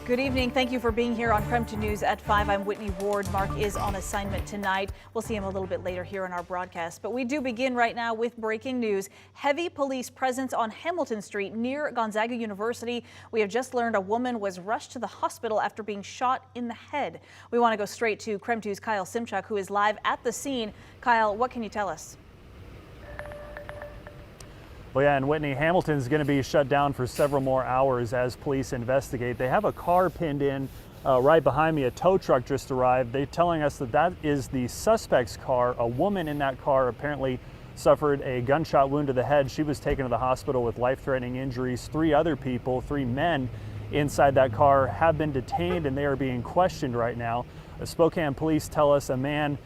Good evening. Thank you for being here on KREM 2 News at 5. I'm Whitney Ward. Mark is on assignment tonight. We'll see him a little bit later here in our broadcast. But we do begin right now with breaking news. Heavy police presence on Hamilton Street near Gonzaga University. We have just learned a woman was rushed to the hospital after being shot in the head. We want to go straight to KREM 2's Kyle Simchuk, who is live at the scene. Kyle, what can you tell us? Well, yeah, and Whitney, Hamilton's going to be shut down for several more hours as police investigate. They have a car pinned in right behind me. A tow truck just arrived. They're telling us that that is the suspect's car. A woman in that car apparently suffered a gunshot wound to the head. She was taken to the hospital with life-threatening injuries. Three other people, three men inside that car, have been detained and they are being questioned right now. Spokane police tell us a man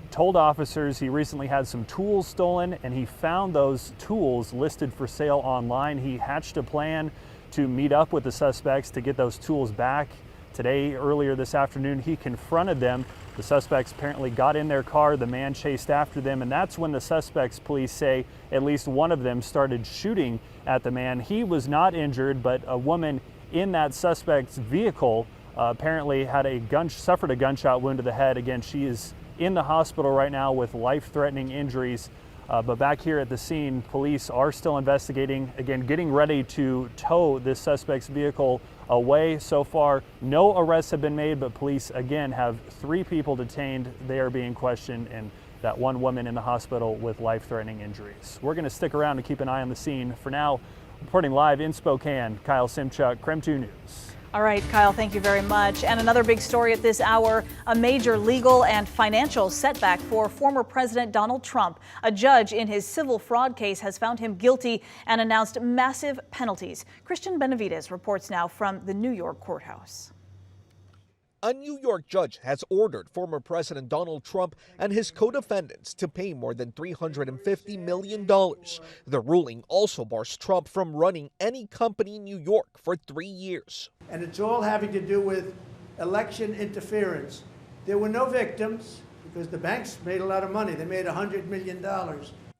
told officers he recently had some tools stolen and he found those tools listed for sale online. He hatched a plan to meet up with the suspects to get those tools back. Today, earlier this afternoon, he confronted them. The suspects apparently got in their car. The man chased after them, and that's when the suspects, police say, at least one of them started shooting at the man. He was not injured, but a woman in that suspect's vehicle apparently had suffered a gunshot wound to the head. Again, she is in the hospital right now with life-threatening injuries. But back here at the scene, police are still investigating, again, getting ready to tow this suspect's vehicle away. So far, no arrests have been made, but police, again, have three people detained. They are being questioned, and that one woman in the hospital with life-threatening injuries. We're going to stick around and keep an eye on the scene. For now, reporting live in Spokane, Kyle Simchuk, KREM 2 News. All right, Kyle, thank you very much. And another big story at this hour, a major legal and financial setback for former President Donald Trump. A judge in his civil fraud case has found him guilty and announced massive penalties. Christian Benavides reports now from the New York courthouse. A New York judge has ordered former President Donald Trump and his co-defendants to pay more than $350 million. The ruling also bars Trump from running any company in New York for 3 years. And it's all having to do with election interference. There were no victims because the banks made a lot of money. They made $100 million.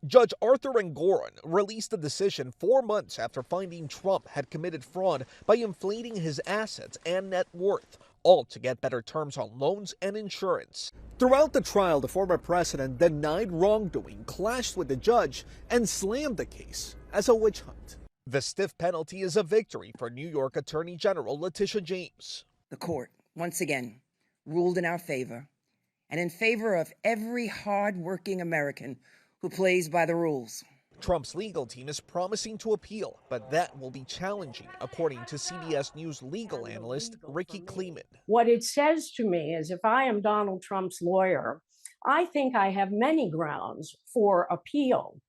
Judge Arthur Engoron released the decision 4 months after finding Trump had committed fraud by inflating his assets and net worth, all to get better terms on loans and insurance. Throughout the trial, the former president denied wrongdoing, clashed with the judge, and slammed the case as a witch hunt. The stiff penalty is a victory for New York Attorney General Letitia James. The court, once again, ruled in our favor and in favor of every hard-working American who plays by the rules. Trump's legal team is promising to appeal, but that will be challenging, according to CBS News legal analyst Ricky Kleeman. What it says to me is if I am Donald Trump's lawyer, I think I have many grounds for appeal,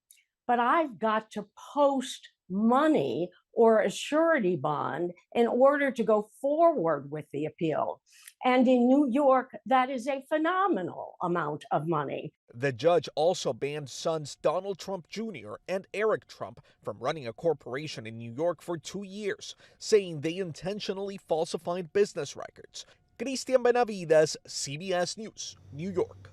but I've got to post money or a surety bond in order to go forward with the appeal. And in New York, that is a phenomenal amount of money. The judge also banned sons Donald Trump Jr. and Eric Trump from running a corporation in New York for 2 years, saying they intentionally falsified business records. Christian Benavides, CBS News, New York.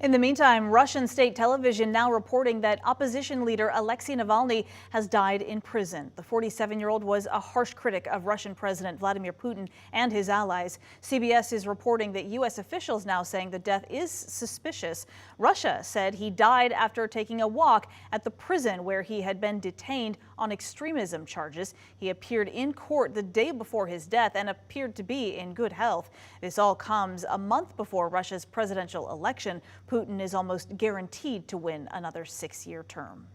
In the meantime, Russian state television now reporting that opposition leader Alexei Navalny has died in prison. The 47-year-old was a harsh critic of Russian President Vladimir Putin and his allies. CBS is reporting that U.S. officials now saying the death is suspicious. Russia said he died after taking a walk at the prison where he had been detained on extremism charges. He appeared in court the day before his death and appeared to be in good health. This all comes a month before Russia's presidential election. Putin is almost guaranteed to win another 6-year term.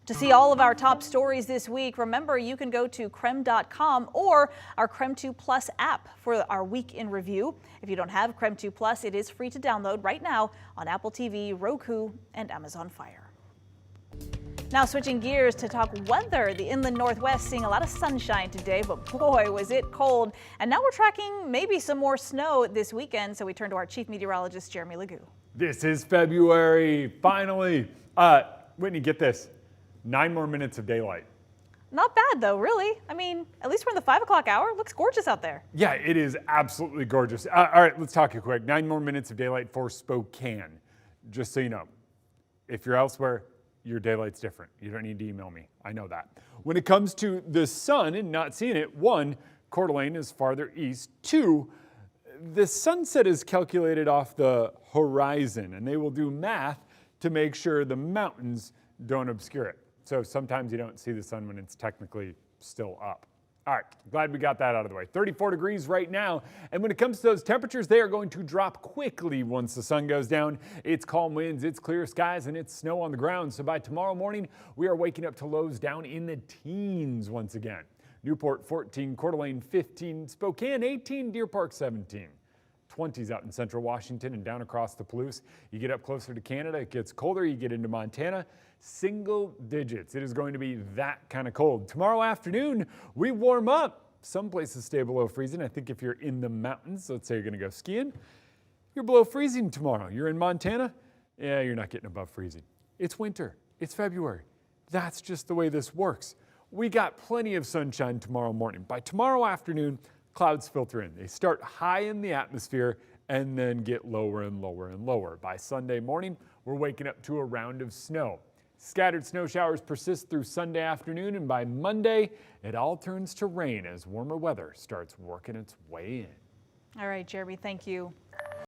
To see all of our top stories this week, remember you can go to KREM.com or our KREM 2 Plus app for our week in review. If you don't have KREM 2 Plus, it is free to download right now on Apple TV, Roku, and Amazon Fire. Now switching gears to talk weather. The inland Northwest seeing a lot of sunshine today, but boy, was it cold. And now we're tracking maybe some more snow this weekend, so we turn to our chief meteorologist, Jeremy Legoo. This is February, finally. Whitney, get this, 9 more minutes of daylight. Not bad though, really. I mean, at least we're in the 5 o'clock hour. It looks gorgeous out there. Yeah, it is absolutely gorgeous. All right, let's talk it quick. 9 more minutes of daylight for Spokane. Just so you know, if you're elsewhere, your daylight's different. You don't need to email me. I know that. When it comes to the sun and not seeing it, one, Coeur d'Alene is farther east. 2, the sunset is calculated off the horizon, and they will do math to make sure the mountains don't obscure it. So sometimes you don't see the sun when it's technically still up. All right, glad we got that out of the way. 34 degrees right now, and when it comes to those temperatures, they are going to drop quickly once the sun goes down. It's calm winds, it's clear skies, and it's snow on the ground. So by tomorrow morning, we are waking up to lows down in the teens once again. Newport 14, Coeur d'Alene 15, Spokane 18, Deer Park 17. 20s out in central Washington and down across the Palouse. You get up closer to Canada, it gets colder. You get into Montana, single digits. It is going to be that kind of cold. Tomorrow afternoon, we warm up. Some places stay below freezing. I think if you're in the mountains, let's say you're going to go skiing, you're below freezing tomorrow. You're in Montana, yeah, you're not getting above freezing. It's winter. It's February. That's just the way this works. We got plenty of sunshine tomorrow morning. By tomorrow afternoon, clouds filter in. They start high in the atmosphere and then get lower and lower and lower. By Sunday morning, we're waking up to a round of snow. Scattered snow showers persist through Sunday afternoon, and by Monday, it all turns to rain as warmer weather starts working its way in. All right, Jeremy, thank you.